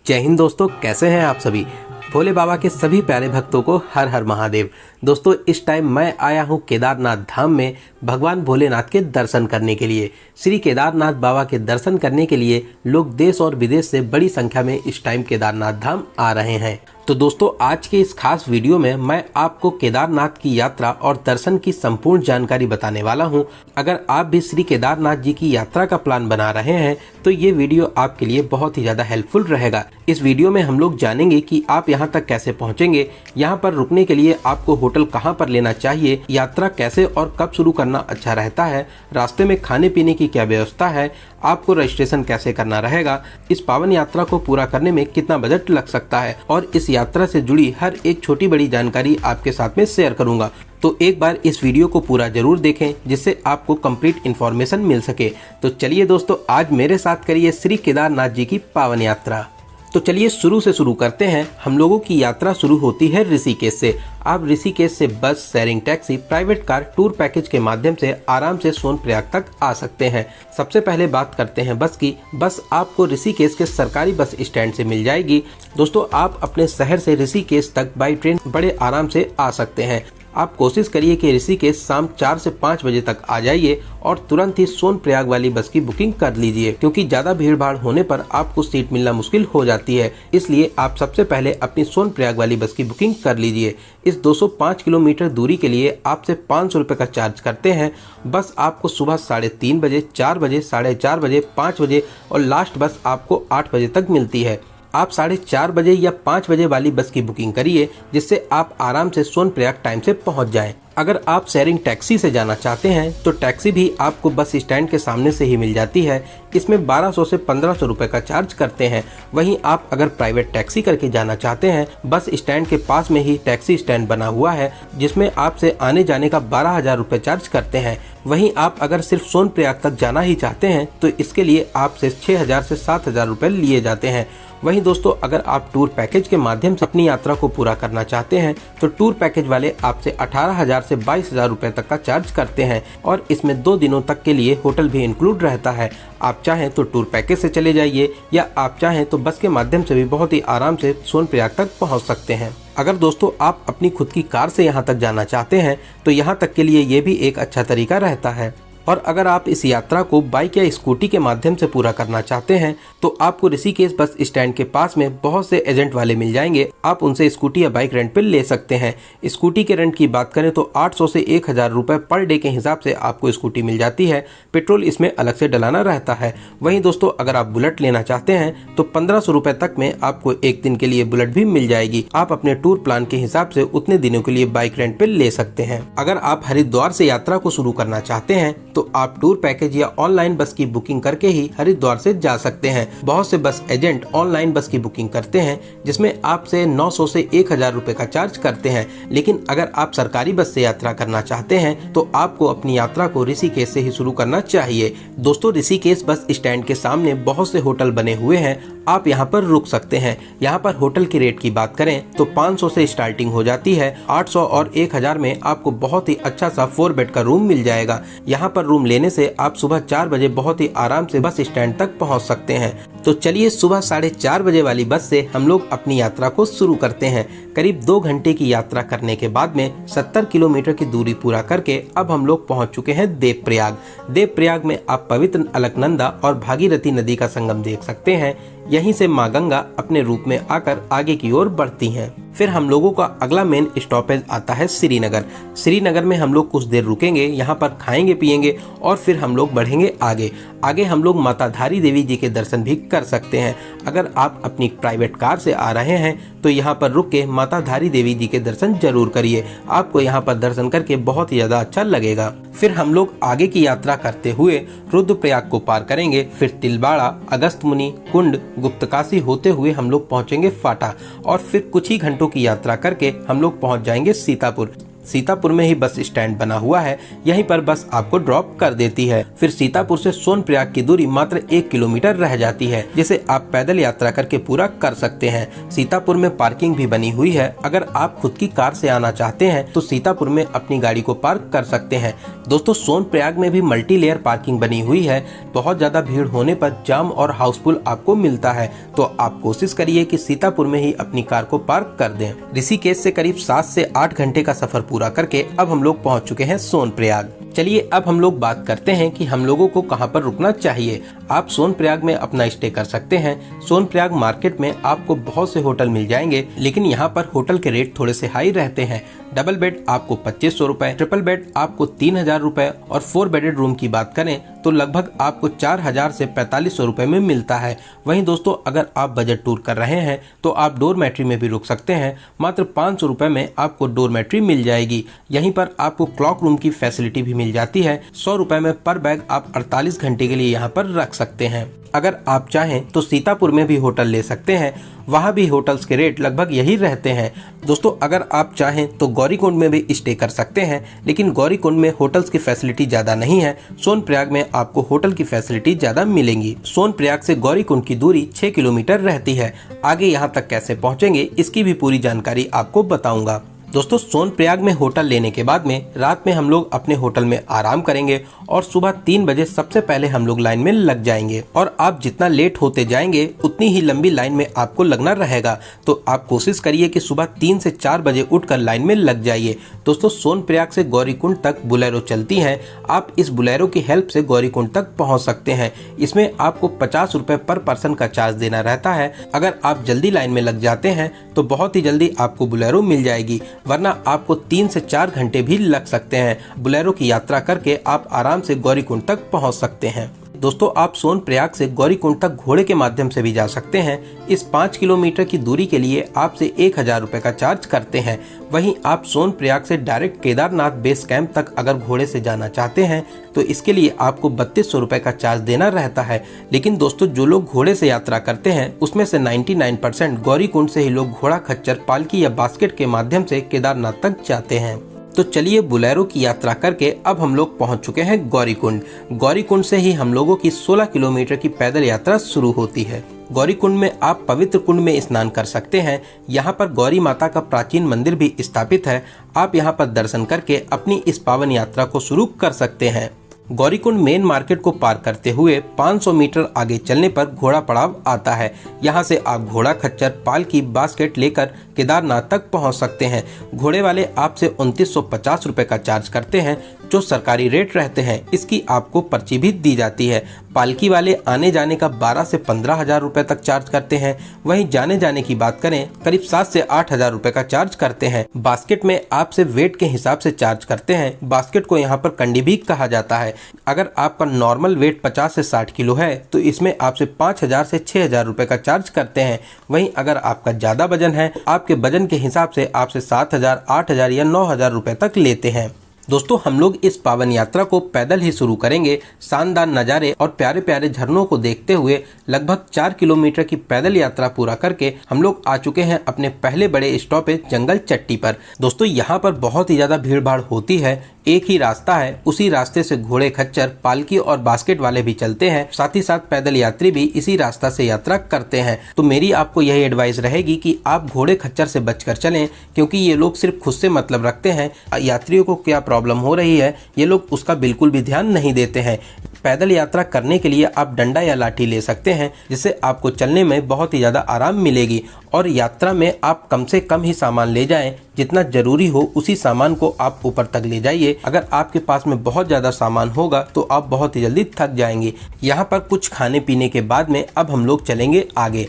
जय हिंद दोस्तों, कैसे हैं आप सभी। भोले बाबा के सभी प्यारे भक्तों को हर हर महादेव। दोस्तों, इस टाइम मैं आया हूं केदारनाथ धाम में भगवान भोलेनाथ के दर्शन करने के लिए। श्री केदारनाथ बाबा के दर्शन करने के लिए लोग देश और विदेश से बड़ी संख्या में इस टाइम केदारनाथ धाम आ रहे हैं। तो दोस्तों, आज के इस खास वीडियो में मैं आपको केदारनाथ की यात्रा और दर्शन की संपूर्ण जानकारी बताने वाला हूं। अगर आप भी श्री केदारनाथ जी की यात्रा का प्लान बना रहे हैं तो ये वीडियो आपके लिए बहुत ही ज्यादा हेल्पफुल रहेगा। इस वीडियो में हम लोग जानेंगे कि आप यहाँ तक कैसे पहुँचेंगे, यहाँ पर रुकने के लिए आपको होटल कहाँ पर लेना चाहिए, यात्रा कैसे और कब शुरू करना अच्छा रहता है, रास्ते में खाने पीने की क्या व्यवस्था है, आपको रजिस्ट्रेशन कैसे करना रहेगा, इस पावन यात्रा को पूरा करने में कितना बजट लग सकता है और इस यात्रा से जुड़ी हर एक छोटी बड़ी जानकारी आपके साथ में शेयर करूंगा। तो एक बार इस वीडियो को पूरा जरूर देखें जिससे आपको कंप्लीट इन्फॉर्मेशन मिल सके। तो चलिए दोस्तों, आज मेरे साथ करिए श्री केदारनाथ जी की पावन यात्रा। तो चलिए शुरू से शुरू करते हैं। हम लोगों की यात्रा शुरू होती है ऋषिकेश से। आप ऋषिकेश से बस, sharing taxi, private car, tour package के माध्यम से आराम से सोनप्रयाग तक आ सकते हैं। सबसे पहले बात करते हैं बस की। बस आपको ऋषिकेश के सरकारी बस स्टैंड से मिल जाएगी। दोस्तों, आप अपने शहर से ऋषिकेश तक बाई ट्रेन बड़े आराम से आ सकते हैं। आप कोशिश करिए कि ऋषिकेश शाम 4 से 5 बजे तक आ जाइए और तुरंत ही सोनप्रयाग वाली बस की बुकिंग कर लीजिए, क्योंकि ज्यादा भीड़ भाड़ होने पर आपको सीट मिलना मुश्किल हो जाती है। इसलिए आप सबसे पहले अपनी सोनप्रयाग वाली बस की बुकिंग कर लीजिए। इस 205 किलोमीटर दूरी के लिए आपसे 500 रुपए का चार्ज करते हैं। बस आपको सुबह 3:30 बजे, 4 बजे, 4:30 बजे, 5 बजे और लास्ट बस आपको 8 बजे तक मिलती है। आप 4:30 बजे या 5 बजे वाली बस की बुकिंग करिए, जिससे आप आराम से सोनप्रयाग टाइम से पहुंच जाएं। अगर आप शेयरिंग टैक्सी से जाना चाहते हैं तो टैक्सी भी आपको बस स्टैंड के सामने से ही मिल जाती है। इसमें 1200 से 1500 रुपए का चार्ज करते हैं। वहीं आप अगर प्राइवेट टैक्सी करके जाना चाहते हैं, बस स्टैंड के पास में ही टैक्सी स्टैंड बना हुआ है, जिसमें आपसे आने जाने का 12,000 रुपए चार्ज करते हैं। वहीं आप अगर सिर्फ सोनप्रयाग तक जाना ही चाहते हैं तो इसके लिए आपसे 6,000 से 7,000 रुपए लिए जाते हैं। वहीं दोस्तों, अगर आप टूर पैकेज के माध्यम से अपनी यात्रा को पूरा करना चाहते हैं तो टूर पैकेज वाले आपसे 18,000 से 22,000 रुपए तक का चार्ज करते हैं और इसमें 2 दिनों तक के लिए होटल भी इंक्लूड रहता है। आप चाहें तो टूर पैकेज से चले जाइए या आप चाहें तो बस के माध्यम से भी बहुत ही आराम से सोनप्रयाग तक पहुंच सकते हैं। अगर दोस्तों आप अपनी खुद की कार से यहाँ तक जाना चाहते हैं तो यहाँ तक के लिए ये भी एक अच्छा तरीका रहता है। और अगर आप इस यात्रा को बाइक या स्कूटी के माध्यम से पूरा करना चाहते हैं तो आपको ऋषिकेश बस स्टैंड के पास में बहुत से एजेंट वाले मिल जाएंगे। आप उनसे स्कूटी या बाइक रेंट पे ले सकते हैं। स्कूटी के रेंट की बात करें तो 800 से 1,000 रुपए पर डे के हिसाब से आपको स्कूटी मिल जाती है। पेट्रोल इसमें अलग से डलाना रहता है। वहीं दोस्तों, अगर आप बुलेट लेना चाहते हैं तो 1500 रुपए तक में आपको एक दिन के लिए बुलेट भी मिल जाएगी। आप अपने टूर प्लान के हिसाब से उतने दिनों के लिए बाइक रेंट पे ले सकते हैं। अगर आप हरिद्वार से यात्रा को शुरू करना चाहते हैं तो आप टूर पैकेज या ऑनलाइन बस की बुकिंग करके ही हरिद्वार से जा सकते हैं। बहुत से बस एजेंट ऑनलाइन बस की बुकिंग करते हैं, जिसमें आपसे 900 से 1,000 रुपए का चार्ज करते हैं। लेकिन अगर आप सरकारी बस से यात्रा करना चाहते हैं तो आपको अपनी यात्रा को ऋषिकेश से ही शुरू करना चाहिए। दोस्तों, ऋषिकेश बस स्टैंड के सामने बहुत से होटल बने हुए हैं। आप यहाँ पर रुक सकते हैं। यहाँ पर होटल की रेट की बात करें तो 500 से स्टार्टिंग हो जाती है। 800 और 1,000 में आपको बहुत ही अच्छा सा 4 बेड का रूम मिल जाएगा। यहाँ पर रूम लेने से आप सुबह 4 बजे बहुत ही आराम से बस स्टैंड तक पहुँच सकते हैं। तो चलिए, सुबह 4:30 बजे वाली बस से हम लोग अपनी यात्रा को शुरू करते हैं। करीब 2 घंटे की यात्रा करने के बाद में 70 किलोमीटर की दूरी पूरा करके अब हम लोग पहुंच चुके हैं देवप्रयाग। देवप्रयाग में आप पवित्र अलकनंदा और भागीरथी नदी का संगम देख सकते हैं। यहीं से माँ गंगा अपने रूप में आकर आगे की ओर बढ़ती हैं। फिर हम लोगों का अगला मेन स्टॉपेज आता है श्रीनगर। श्रीनगर में हम लोग कुछ देर रुकेंगे, यहाँ पर खाएंगे पिएंगे और फिर हम लोग बढ़ेंगे आगे। आगे हम लोग माता धारी देवी जी के दर्शन भी कर सकते हैं। अगर आप अपनी प्राइवेट कार से आ रहे हैं तो यहाँ पर रुक के माता धारी देवी जी के दर्शन जरूर करिए। आपको यहाँ पर दर्शन करके बहुत ही ज्यादा अच्छा लगेगा। फिर हम लोग आगे की यात्रा करते हुए रुद्रप्रयाग को पार करेंगे। फिर तिलवाड़ा, अगस्त्यमुनि, कुंड, गुप्तकाशी होते हुए हम लोग पहुँचेंगे फाटा और फिर कुछ ही घंटों की यात्रा करके हम लोग पहुँच जाएंगे सीतापुर। सीतापुर में ही बस स्टैंड बना हुआ है, यहीं पर बस आपको ड्रॉप कर देती है। फिर सीतापुर से सोनप्रयाग की दूरी मात्र 1 किलोमीटर रह जाती है, जिसे आप पैदल यात्रा करके पूरा कर सकते हैं। सीतापुर में पार्किंग भी बनी हुई है, अगर आप खुद की कार से आना चाहते हैं तो सीतापुर में अपनी गाड़ी को पार्क कर सकते हैं। दोस्तों, सोनप्रयाग में भी मल्टी लेयर पार्किंग बनी हुई है। बहुत ज्यादा भीड़ होने पर जाम और हाउसफुल आपको मिलता है, तो आप कोशिश करिए कि सीतापुर में ही अपनी कार को पार्क कर दें। ऋषिकेश से करीब 7 से 8 घंटे का सफर पूरा करके अब हम लोग पहुंच चुके हैं सोनप्रयाग। चलिए अब हम लोग बात करते हैं कि हम लोगों को कहां पर रुकना चाहिए। आप सोनप्रयाग में अपना स्टे कर सकते हैं। सोनप्रयाग मार्केट में आपको बहुत से होटल मिल जाएंगे, लेकिन यहां पर होटल के रेट थोड़े से हाई रहते हैं। डबल बेड आपको 2500 रुपए, ट्रिपल बेड आपको 3000 रुपए और 4 बेडेड रूम की बात करें तो लगभग आपको 4000 से 4500 रुपए में मिलता है। वहीं दोस्तों, अगर आप बजट टूर कर रहे हैं तो आप डोरमेट्री में भी रुक सकते हैं। मात्र 500 रुपए में आपको डोरमेट्री मिल जाएगी। यहीं पर आपको क्लॉक रूम की फैसिलिटी भी मिल जाती है। 100 रुपए में पर बैग आप 48 घंटे के लिए यहाँ पर रख सकते हैं। अगर आप चाहें तो सीतापुर में भी होटल ले सकते हैं, वहाँ भी होटल्स के रेट लगभग यही रहते हैं। दोस्तों, अगर आप चाहें तो गौरीकुंड में भी स्टे कर सकते हैं, लेकिन गौरीकुंड में होटल्स की फैसिलिटी ज़्यादा नहीं है। सोनप्रयाग में आपको होटल की फैसिलिटी ज़्यादा मिलेंगी। सोनप्रयाग से गौरीकुंड की दूरी 6 किलोमीटर रहती है। आगे यहाँ तक कैसे पहुँचेंगे इसकी भी पूरी जानकारी आपको बताऊंगा। दोस्तों, सोनप्रयाग में होटल लेने के बाद में रात में हम लोग अपने होटल में आराम करेंगे और सुबह 3 बजे सबसे पहले हम लोग लाइन में लग जाएंगे। और आप जितना लेट होते जाएंगे उतनी ही लंबी लाइन में आपको लगना रहेगा, तो आप कोशिश करिए कि सुबह 3 से 4 बजे उठकर लाइन में लग जाइए। दोस्तों, सोनप्रयाग से गौरीकुंड तक बुलेरो चलती हैं। आप इस बुलेरो की हेल्प से गौरीकुंड तक पहुँच सकते हैं। इसमें आपको 50 रुपए पर पर्सन का चार्ज देना रहता है। अगर आप जल्दी लाइन में लग जाते हैं तो बहुत ही जल्दी आपको बुलेरो मिल जाएगी, वरना आपको 3 से 4 घंटे भी लग सकते हैं। बुलेरो की यात्रा करके आप आराम से गौरीकुंड तक पहुंच सकते हैं। दोस्तों, आप सोनप्रयाग से गौरीकुंड तक घोड़े के माध्यम से भी जा सकते हैं। इस 5 किलोमीटर की दूरी के लिए आपसे 1000 रुपए का चार्ज करते हैं। वहीं आप सोनप्रयाग से डायरेक्ट केदारनाथ बेस कैंप तक अगर घोड़े से जाना चाहते हैं तो इसके लिए आपको 3200 रुपए का चार्ज देना रहता है। लेकिन दोस्तों, जो लोग घोड़े से यात्रा करते हैं उसमें से 99% गौरीकुंड से ही लोग घोड़ा खच्चर, पालकी या बास्केट के माध्यम से केदारनाथ तक जाते हैं। तो चलिए, बुलेरो की यात्रा करके अब हम लोग पहुंच चुके हैं गौरीकुंड। गौरीकुंड से ही हम लोगों की 16 किलोमीटर की पैदल यात्रा शुरू होती है। गौरीकुंड में आप पवित्र कुंड में स्नान कर सकते हैं। यहाँ पर गौरी माता का प्राचीन मंदिर भी स्थापित है। आप यहाँ पर दर्शन करके अपनी इस पावन यात्रा को शुरू कर सकते हैं। गौरीकुंड मेन मार्केट को पार करते हुए 500 मीटर आगे चलने पर घोड़ा पड़ाव आता है। यहाँ से आप घोड़ा खच्चर, पालकी, बास्केट लेकर केदारनाथ तक पहुँच सकते हैं। घोड़े वाले आपसे 2950 रुपए का चार्ज करते हैं, जो सरकारी रेट रहते हैं। इसकी आपको पर्ची भी दी जाती है। पालकी वाले आने जाने का 12 से 15,000 रुपए तक चार्ज करते हैं। वहीं जाने जाने की बात करें करीब 7 से 8,000 रुपए का चार्ज करते हैं। बास्केट में आपसे वेट के हिसाब से चार्ज करते हैं। बास्केट को यहाँ पर कंडी भी कहा जाता है। अगर आपका नॉर्मल वेट 50 से 60 किलो है तो इसमें आपसे 5000 से 6000 रुपए का चार्ज करते हैं। वहीं अगर आपका ज्यादा वजन है, आपके वजन के हिसाब से आपसे 7000, 8000 या 9000 रुपए तक लेते हैं। दोस्तों, हम लोग इस पावन यात्रा को पैदल ही शुरू करेंगे। शानदार नज़ारे और प्यारे प्यारे झरनों को देखते हुए लगभग 4 किलोमीटर की पैदल यात्रा पूरा करके हम लोग आ चुके हैं अपने पहले बड़े स्टॉपेज जंगल चट्टी पर। दोस्तों, यहाँ पर बहुत ही ज़्यादा भीड़ भाड़ होती है। एक ही रास्ता है, उसी रास्ते से घोड़े खच्चर, पालकी और बास्केट वाले भी चलते हैं। साथ ही साथ पैदल यात्री भी इसी रास्ता से यात्रा करते हैं। तो मेरी आपको यही एडवाइस रहेगी कि आप घोड़े खच्चर से बचकर चलें, क्योंकि ये लोग सिर्फ खुद से मतलब रखते हैं। यात्रियों को क्या प्रॉब्लम हो रही है ये लोग उसका बिल्कुल भी ध्यान नहीं देते हैं। पैदल यात्रा करने के लिए आप डंडा या लाठी ले सकते हैं, जिससे आपको चलने में बहुत ही ज़्यादा आराम मिलेगी। और यात्रा में आप कम से कम ही सामान ले जाएं, जितना जरूरी हो उसी सामान को आप ऊपर तक ले जाइए। अगर आपके पास में बहुत ज़्यादा सामान होगा तो आप बहुत ही जल्दी थक जाएंगे। यहाँ पर कुछ खाने पीने के बाद में अब हम लोग चलेंगे आगे।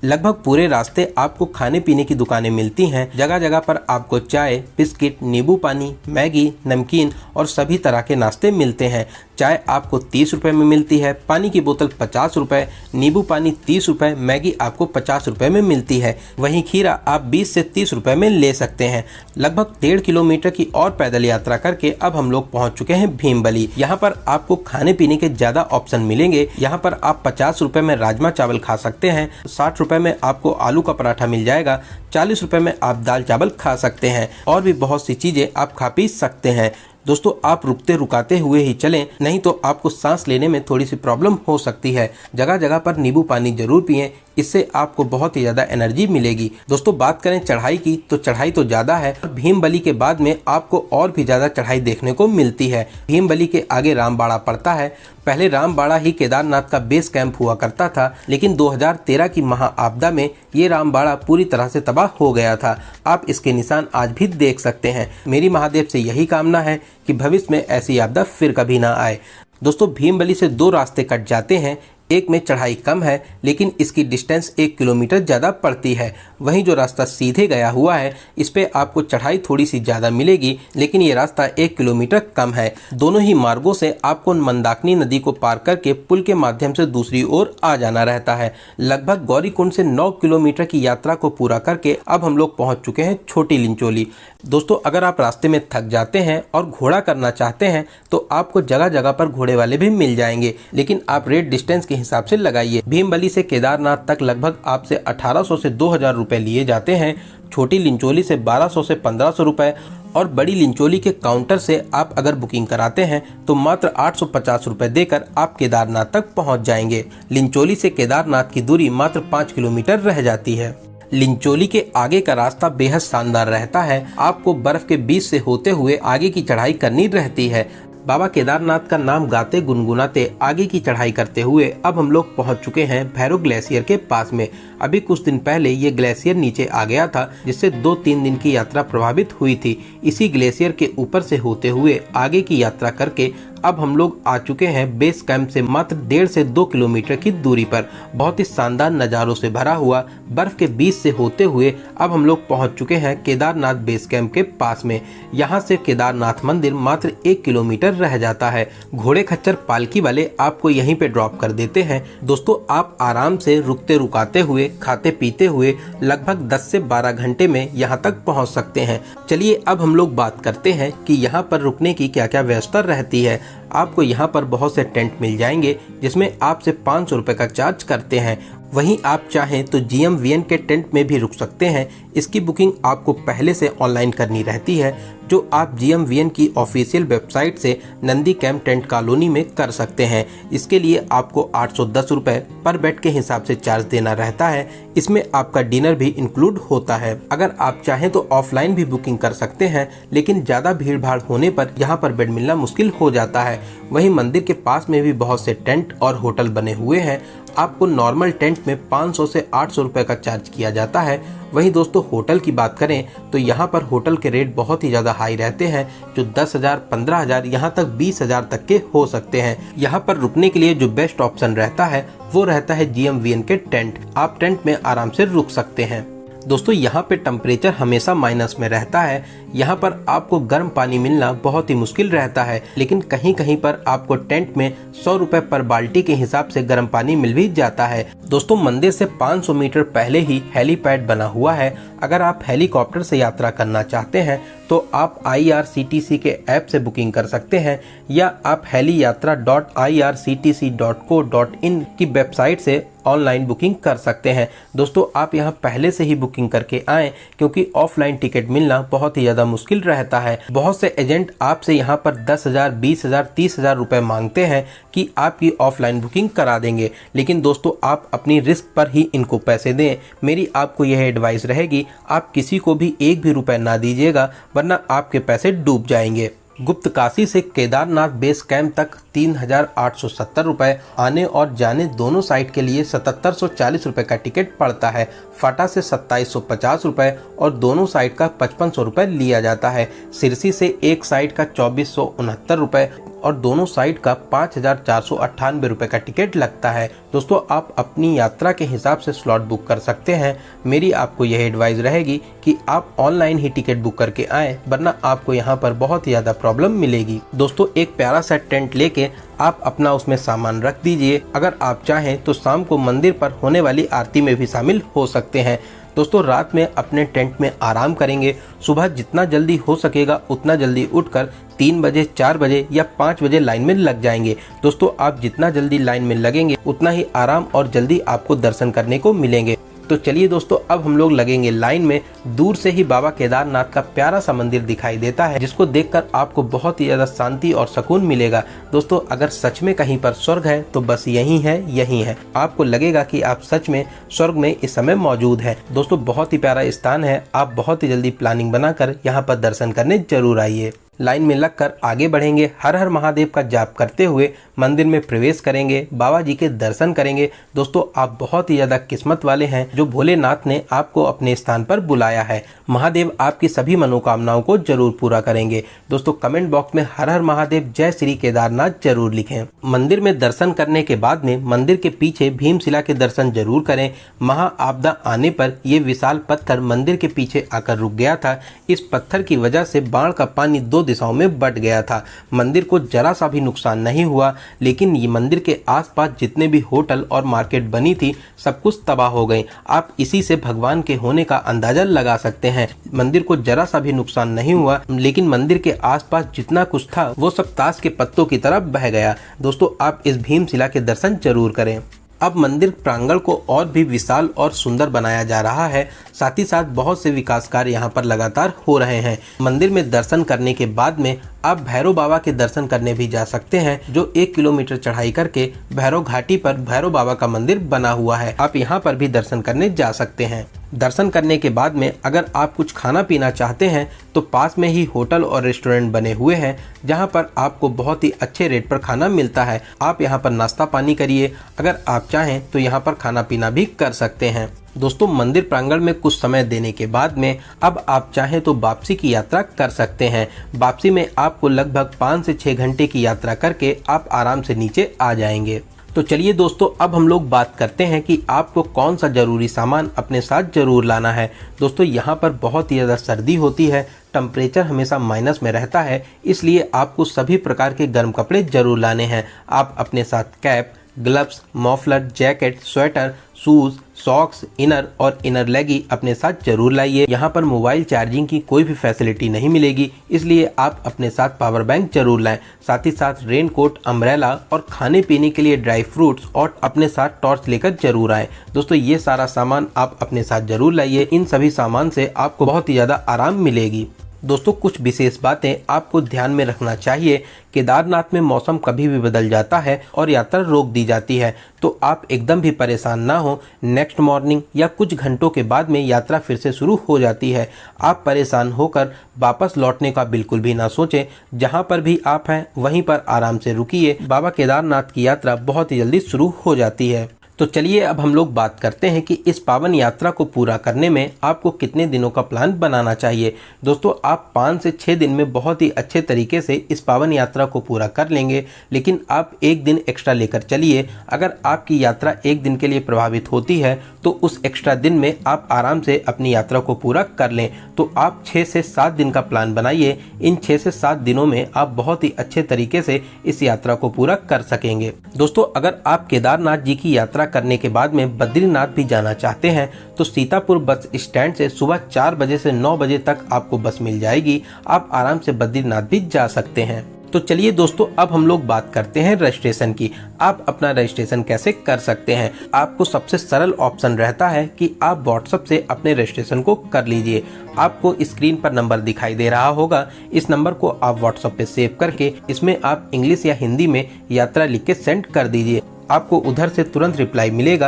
लगभग पूरे रास्ते आपको खाने पीने की दुकानें मिलती हैं। जगह जगह पर आपको चाय, बिस्किट, नींबू पानी, मैगी, नमकीन और सभी तरह के नाश्ते मिलते हैं। चाय आपको 30 रुपए में मिलती है, पानी की बोतल 50 रुपए, नींबू पानी 30 रुपए, मैगी आपको 50 रुपए में मिलती है। वहीं खीरा आप 20 से 30 रुपए में ले सकते सकते हैं। लगभग 1.5 किलोमीटर की और पैदल यात्रा करके अब हम लोग पहुंच चुके हैं भीमबली। यहाँ पर आपको खाने पीने के ज्यादा ऑप्शन मिलेंगे। यहाँ पर आप 50 रुपए में राजमा चावल खा सकते हैं, 60 रुपए में आपको आलू का पराठा मिल जाएगा, 40 रुपए में आप दाल चावल खा सकते हैं और भी बहुत सी चीजें आप खा पी सकते हैं। दोस्तों आप रुकते रुकाते हुए ही चलें, नहीं तो आपको सांस लेने में थोड़ी सी प्रॉब्लम हो सकती है। जगह जगह पर नींबू पानी जरूर पिएं, इससे आपको बहुत ही ज्यादा एनर्जी मिलेगी। दोस्तों बात करें चढ़ाई की तो चढ़ाई तो ज्यादा है। भीमबली के बाद में आपको और भी ज्यादा चढ़ाई देखने को मिलती है। भीमबली के आगे रामबाड़ा पड़ता है। पहले रामबाड़ा ही केदारनाथ का बेस कैंप हुआ करता था, लेकिन 2013 की महाआपदा में ये रामबाड़ा पूरी तरह से तबाह हो गया था। आप इसके निशान आज भी देख सकते हैं। मेरी महादेव से यही कामना है कि भविष्य में ऐसी आपदा फिर कभी ना आए। दोस्तों भीमबली से 2 रास्ते कट जाते हैं। एक में चढ़ाई कम है, लेकिन इसकी डिस्टेंस 1 किलोमीटर ज़्यादा पड़ती है। वहीं जो रास्ता सीधे गया हुआ है, इस पे आपको चढ़ाई थोड़ी सी ज़्यादा मिलेगी, लेकिन ये रास्ता 1 किलोमीटर कम है। दोनों ही मार्गों से आपको मंदाकिनी नदी को पार करके पुल के माध्यम से दूसरी ओर आ जाना रहता है। लगभग गौरीकुंड से 9 किलोमीटर की यात्रा को पूरा करके अब हम लोग पहुँच चुके हैं छोटी लिंचोली। दोस्तों अगर आप रास्ते में थक जाते हैं और घोड़ा करना चाहते हैं तो आपको जगह जगह पर घोड़े वाले भी मिल जाएंगे, लेकिन आप रेट डिस्टेंस के हिसाब से लगाइए। भीमबली से केदारनाथ तक लगभग आपसे 1800 से 2000 रुपए लिए जाते हैं। छोटी लिंचोली से 1200 से 1500 रुपए और बड़ी लिंचोली के काउंटर से आप अगर बुकिंग कराते हैं तो मात्र 850 रुपए देकर आप केदारनाथ तक पहुंच जाएंगे। लिंचोली से केदारनाथ की दूरी मात्र 5 किलोमीटर रह जाती है। लिंचोली के आगे का रास्ता बेहद शानदार रहता है। आपको बर्फ के बीच से होते हुए आगे की चढ़ाई करनी रहती है। बाबा केदारनाथ का नाम गाते गुनगुनाते आगे की चढ़ाई करते हुए अब हम लोग पहुंच चुके हैं भैरव ग्लेशियर के पास में। अभी कुछ दिन पहले ये ग्लेशियर नीचे आ गया था, जिससे 2-3 दिन की यात्रा प्रभावित हुई थी। इसी ग्लेशियर के ऊपर से होते हुए आगे की यात्रा करके अब हम लोग आ चुके हैं बेस कैंप से मात्र 1.5 से 2 किलोमीटर की दूरी पर। बहुत ही शानदार नज़ारों से भरा हुआ बर्फ के बीच से होते हुए अब हम लोग पहुंच चुके हैं केदारनाथ बेस कैंप के पास में। यहाँ से केदारनाथ मंदिर मात्र 1 किलोमीटर रह जाता है। घोड़े खच्चर पालकी वाले आपको यहीं पे ड्रॉप कर देते हैं। दोस्तों आप आराम से रुकते रुकाते हुए खाते पीते हुए लगभग 10 से 12 घंटे में यहाँ तक पहुँच सकते हैं। चलिए अब हम लोग बात करते हैं कि यहाँ पर रुकने की क्या क्या व्यवस्था रहती है। आपको यहाँ पर बहुत से टेंट मिल जाएंगे, जिसमें आपसे 500 रुपये का चार्ज करते हैं। वहीं आप चाहें तो GMVN के टेंट में भी रुक सकते हैं। इसकी बुकिंग आपको पहले से ऑनलाइन करनी रहती है, जो आप GMVN की ऑफिशियल वेबसाइट से नंदी कैंप टेंट कॉलोनी में कर सकते हैं। इसके लिए आपको 810 रुपये पर बेड के हिसाब से चार्ज देना रहता है। इसमें आपका डिनर भी इंक्लूड होता है। अगर आप चाहें तो ऑफलाइन भी बुकिंग कर सकते हैं, लेकिन ज़्यादा भीड़ भाड़ होने पर यहाँ पर बेड मिलना मुश्किल हो जाता है। वहीं मंदिर के पास में भी बहुत से टेंट और होटल बने हुए हैं। आपको नॉर्मल टेंट में 500 से 800 रुपये का चार्ज किया जाता है। वहीं दोस्तों होटल की बात करें तो यहाँ पर होटल के रेट बहुत ही ज़्यादा हाई रहते हैं, जो 10,000, 15,000, यहाँ तक 20,000 तक के हो सकते हैं। यहाँ पर रुकने के लिए जो बेस्ट ऑप्शन रहता है वो रहता है GMVN के टेंट। आप टेंट में आराम से रुक सकते हैं। दोस्तों यहाँ पे टेम्परेचर हमेशा माइनस में रहता है। यहाँ पर आपको गर्म पानी मिलना बहुत ही मुश्किल रहता है, लेकिन कहीं कहीं पर आपको टेंट में 100 रुपये पर बाल्टी के हिसाब से गर्म पानी मिल भी जाता है। दोस्तों मंदिर से 500 मीटर पहले ही हेलीपैड बना हुआ है। अगर आप हेलीकॉप्टर से यात्रा करना चाहते हैं तो आप IRCTC के ऐप से बुकिंग कर सकते हैं, या आप heliyatra.irctc.co.in की वेबसाइट से ऑनलाइन बुकिंग कर सकते हैं। दोस्तों आप यहाँ पहले से ही बुकिंग करके आएँ, क्योंकि ऑफलाइन टिकट मिलना बहुत ही ज़्यादा मुश्किल रहता है। बहुत से एजेंट आपसे यहाँ पर 10,000, 20,000, 30,000 रुपये मांगते हैं कि आपकी ऑफलाइन बुकिंग करा देंगे, लेकिन दोस्तों आप अपनी रिस्क पर ही इनको पैसे दें। मेरी आपको यह एडवाइस रहेगी, आप किसी को भी एक भी रुपये ना दीजिएगा, वरना आपके पैसे डूब जाएंगे। गुप्त काशी से केदारनाथ बेस कैंप तक 3,870 रुपये, आने और जाने दोनों साइड के लिए 7,740 रुपये का टिकट पड़ता है। फाटा से 2,750 रुपये और दोनों साइड का 5,500 रुपये लिया जाता है। सिरसी से एक साइड का 2,469 रुपये और दोनों साइड का 5,498 रुपये का टिकट लगता है। दोस्तों आप अपनी यात्रा के हिसाब से स्लॉट बुक कर सकते हैं। मेरी आपको यह एडवाइस रहेगी कि आप ऑनलाइन ही टिकट बुक करके आएँ, वरना आपको यहाँ पर बहुत ही ज़्यादा प्रॉब्लम मिलेगी। दोस्तों एक प्यारा सा टेंट लेके आप अपना उसमें सामान रख दीजिए। अगर आप चाहें तो शाम को मंदिर पर होने वाली आरती में भी शामिल हो सकते हैं। दोस्तों रात में अपने टेंट में आराम करेंगे। सुबह जितना जल्दी हो सकेगा उतना जल्दी उठकर 3 बजे, 4 बजे या 5 बजे लाइन में लग जाएंगे। दोस्तों आप जितना जल्दी लाइन में लगेंगे उतना ही आराम और जल्दी आपको दर्शन करने को मिलेंगे। तो चलिए दोस्तों अब हम लोग लगेंगे लाइन में। दूर से ही बाबा केदारनाथ का प्यारा सा मंदिर दिखाई देता है, जिसको देखकर आपको बहुत ही ज्यादा शांति और सुकून मिलेगा। दोस्तों अगर सच में कहीं पर स्वर्ग है तो बस यही है। आपको लगेगा कि आप सच में स्वर्ग में इस समय मौजूद है। दोस्तों बहुत ही प्यारा स्थान है। आप बहुत ही जल्दी प्लानिंग बनाकर यहाँ पर दर्शन करने जरूर आइए। लाइन में लगकर आगे बढ़ेंगे। हर हर महादेव का जाप करते हुए मंदिर में प्रवेश करेंगे, बाबा जी के दर्शन करेंगे। दोस्तों आप बहुत ही ज्यादा किस्मत वाले हैं जो भोलेनाथ ने आपको अपने स्थान पर बुलाया है। महादेव आपकी सभी मनोकामनाओं को जरूर पूरा करेंगे। दोस्तों कमेंट बॉक्स में हर हर महादेव जय श्री केदारनाथ जरूर लिखें। मंदिर में दर्शन करने के बाद में मंदिर के पीछे भीमशिला के दर्शन जरूर करें। महा आपदा आने पर ये विशाल पत्थर मंदिर के पीछे आकर रुक गया था। इस पत्थर की वजह से बाढ़ का पानी 2 दिशाओं में बट गया था। मंदिर को जरा सा भी नुकसान नहीं हुआ, लेकिन ये मंदिर के आसपास जितने भी होटल और मार्केट बनी थी सब कुछ तबाह हो गई। आप इसी से भगवान के होने का अंदाजा लगा सकते हैं। मंदिर को जरा सा भी नुकसान नहीं हुआ, लेकिन मंदिर के आसपास जितना कुछ था वो सब ताश के पत्तों की तरह बह गया। दोस्तों आप इस भीमशिला के दर्शन जरूर करें। अब मंदिर प्रांगण को और भी विशाल और सुंदर बनाया जा रहा है। साथ ही साथ बहुत से विकास कार्य यहाँ पर लगातार हो रहे हैं। मंदिर में दर्शन करने के बाद में आप भैरव बाबा के दर्शन करने भी जा सकते हैं, जो 1 किलोमीटर चढ़ाई करके भैरव घाटी पर भैरव बाबा का मंदिर बना हुआ है। आप यहाँ पर भी दर्शन करने जा सकते हैं। दर्शन करने के बाद में अगर आप कुछ खाना पीना चाहते हैं तो पास में ही होटल और रेस्टोरेंट बने हुए हैं, जहाँ पर आपको बहुत ही अच्छे रेट पर खाना मिलता है। आप यहाँ पर नाश्ता पानी करिए। अगर आप चाहें तो यहाँ पर खाना पीना भी कर सकते हैं। दोस्तों मंदिर प्रांगण में कुछ समय देने के बाद में अब आप चाहें तो वापसी की यात्रा कर सकते हैं। वापसी में आपको लगभग 5 से 6 घंटे की यात्रा करके आप आराम से नीचे आ जाएंगे। तो चलिए दोस्तों अब हम लोग बात करते हैं कि आपको कौन सा जरूरी सामान अपने साथ जरूर लाना है। दोस्तों यहाँ पर बहुत ही ज़्यादा सर्दी होती है, टेम्परेचर हमेशा माइनस में रहता है, इसलिए आपको सभी प्रकार के गर्म कपड़े जरूर लाने हैं। आप अपने साथ cap, gloves, muffler, jacket, sweater, shoes, socks, inner और इनर लेगी अपने साथ जरूर लाइए। यहाँ पर मोबाइल चार्जिंग की कोई भी फैसिलिटी नहीं मिलेगी, इसलिए आप अपने साथ पावर बैंक जरूर लाएं। साथ ही साथ रेन कोट, अम्ब्रेला और खाने पीने के लिए ड्राई फ्रूट्स और अपने साथ टॉर्च लेकर जरूर आएं। दोस्तों ये सारा सामान आप अपने साथ जरूर लाइए। इन सभी सामान से आपको बहुत ही ज़्यादा आराम मिलेगी। दोस्तों कुछ विशेष बातें आपको ध्यान में रखना चाहिए। केदारनाथ में मौसम कभी भी बदल जाता है और यात्रा रोक दी जाती है, तो आप एकदम भी परेशान ना हो। नेक्स्ट मॉर्निंग या कुछ घंटों के बाद में यात्रा फिर से शुरू हो जाती है। आप परेशान होकर वापस लौटने का बिल्कुल भी ना सोचें। जहां पर भी आप हैं वहीं पर आराम से रुकिए। बाबा केदारनाथ की यात्रा बहुत ही जल्दी शुरू हो जाती है। तो चलिए अब हम लोग बात करते हैं कि इस पावन यात्रा को पूरा करने में आपको कितने दिनों का प्लान बनाना चाहिए। दोस्तों आप 5 से 6 दिन में बहुत ही अच्छे तरीके से इस पावन यात्रा को पूरा कर लेंगे, लेकिन आप 1 दिन एक्स्ट्रा लेकर चलिए। अगर आपकी यात्रा 1 दिन के लिए प्रभावित होती है तो उस एक्स्ट्रा दिन में आप आराम से अपनी यात्रा को पूरा कर लें। तो आप 6 से 7 दिन का प्लान बनाइए। इन 6 से 7 दिनों में आप बहुत ही अच्छे तरीके से इस यात्रा को पूरा कर सकेंगे। दोस्तों अगर आप केदारनाथ जी की यात्रा करने के बाद में बद्रीनाथ भी जाना चाहते हैं तो सीतापुर बस स्टैंड से सुबह 4 बजे से 9 बजे तक आपको बस मिल जाएगी। आप आराम से बद्रीनाथ भी जा सकते हैं। तो चलिए दोस्तों अब हम लोग बात करते हैं रजिस्ट्रेशन की। आप अपना रजिस्ट्रेशन कैसे कर सकते हैं। आपको सबसे सरल ऑप्शन रहता है कि आप व्हाट्सएप से अपने रजिस्ट्रेशन को कर लीजिए। आपको स्क्रीन पर नंबर दिखाई दे रहा होगा, इस नंबर को आप व्हाट्सएप पे सेव करके इसमें आप इंग्लिश या हिंदी में यात्रा लिख के सेंड कर दीजिए। आपको उधर से तुरंत रिप्लाई मिलेगा।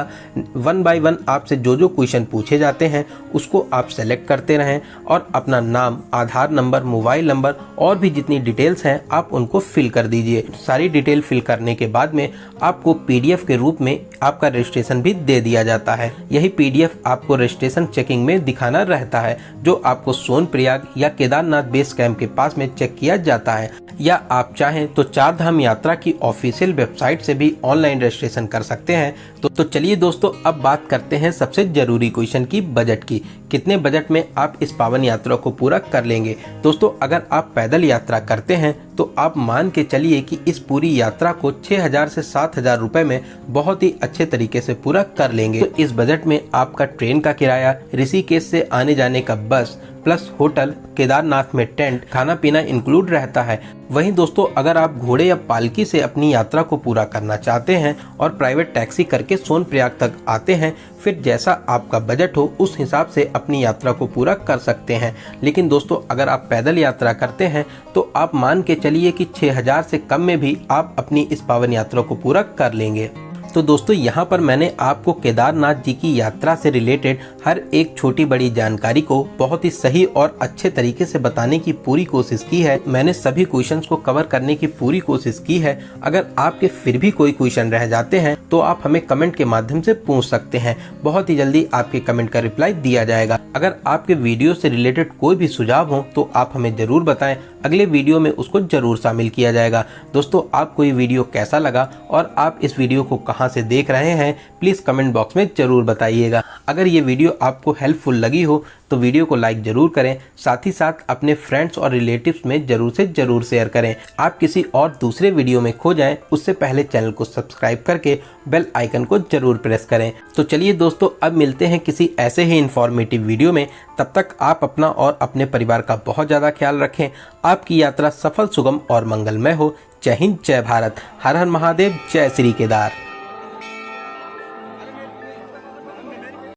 1 बाय 1 आपसे जो जो क्वेश्चन पूछे जाते हैं उसको आप सेलेक्ट करते रहें और अपना नाम, आधार नंबर, मोबाइल नंबर और भी जितनी डिटेल्स हैं आप उनको फिल कर दीजिए। सारी डिटेल फिल करने के बाद में आपको PDF के रूप में आपका रजिस्ट्रेशन भी दे दिया जाता है। यही PDF आपको रजिस्ट्रेशन चेकिंग में दिखाना रहता है, जो आपको सोनप्रयाग या केदारनाथ बेस कैंप के पास में चेक किया जाता है। या आप चाहें तो 4 धाम यात्रा की ऑफिशियल वेबसाइट से भी ऑनलाइन रजिस्ट्रेशन कर सकते हैं। तो चलिए दोस्तों अब बात करते हैं सबसे जरूरी क्वेश्चन की, बजट की। कितने बजट में आप इस पावन यात्रा को पूरा कर लेंगे। दोस्तों अगर आप पैदल यात्रा करते हैं तो आप मान के चलिए कि इस पूरी यात्रा को 6,000 से 7,000 रुपए में बहुत ही अच्छे तरीके से पूरा कर लेंगे। तो इस बजट में आपका ट्रेन का किराया, ऋषिकेश से आने जाने का बस प्लस होटल, केदारनाथ में टेंट, खाना पीना इंक्लूड रहता है। वहीं दोस्तों अगर आप घोड़े या पालकी से अपनी यात्रा को पूरा करना चाहते हैं और प्राइवेट टैक्सी करके सोनप्रयाग तक आते हैं, फिर जैसा आपका बजट हो उस हिसाब से अपनी यात्रा को पूरा कर सकते हैं। लेकिन दोस्तों अगर आप पैदल यात्रा करते हैं तो आप मान के चलिए कि 6,000 से कम में भी आप अपनी इस पावन यात्रा को पूरा कर लेंगे। तो दोस्तों यहाँ पर मैंने आपको केदारनाथ जी की यात्रा से रिलेटेड हर एक छोटी बड़ी जानकारी को बहुत ही सही और अच्छे तरीके से बताने की पूरी कोशिश की है। मैंने सभी क्वेश्चंस को कवर करने की पूरी कोशिश की है। अगर आपके फिर भी कोई क्वेश्चन रह जाते हैं तो आप हमें कमेंट के माध्यम से पूछ सकते हैं। बहुत ही जल्दी आपके कमेंट का रिप्लाई दिया जाएगा। अगर आपके वीडियो से रिलेटेड कोई भी सुझाव हो तो आप हमें जरूर बताएं, अगले वीडियो में उसको जरूर शामिल किया जाएगा। दोस्तों आपको ये वीडियो कैसा लगा और आप इस वीडियो को कहां से देख रहे हैं प्लीज कमेंट बॉक्स में जरूर बताइएगा। अगर ये वीडियो आपको हेल्पफुल लगी हो तो वीडियो को लाइक जरूर करें, साथ ही साथ अपने फ्रेंड्स और रिलेटिव्स में जरूर से जरूर शेयर करें। आप किसी और दूसरे वीडियो में खो जाएं उससे पहले चैनल को सब्सक्राइब करके बेल आइकन को जरूर प्रेस करें। तो चलिए दोस्तों अब मिलते हैं किसी ऐसे ही इंफॉर्मेटिव वीडियो में। तब तक आप अपना और अपने परिवार का बहुत ज्यादा ख्याल रखें। आपकी यात्रा सफल, सुगम और मंगलमय हो। जय हिंद, जय भारत, हर हर महादेव, जय श्री केदार।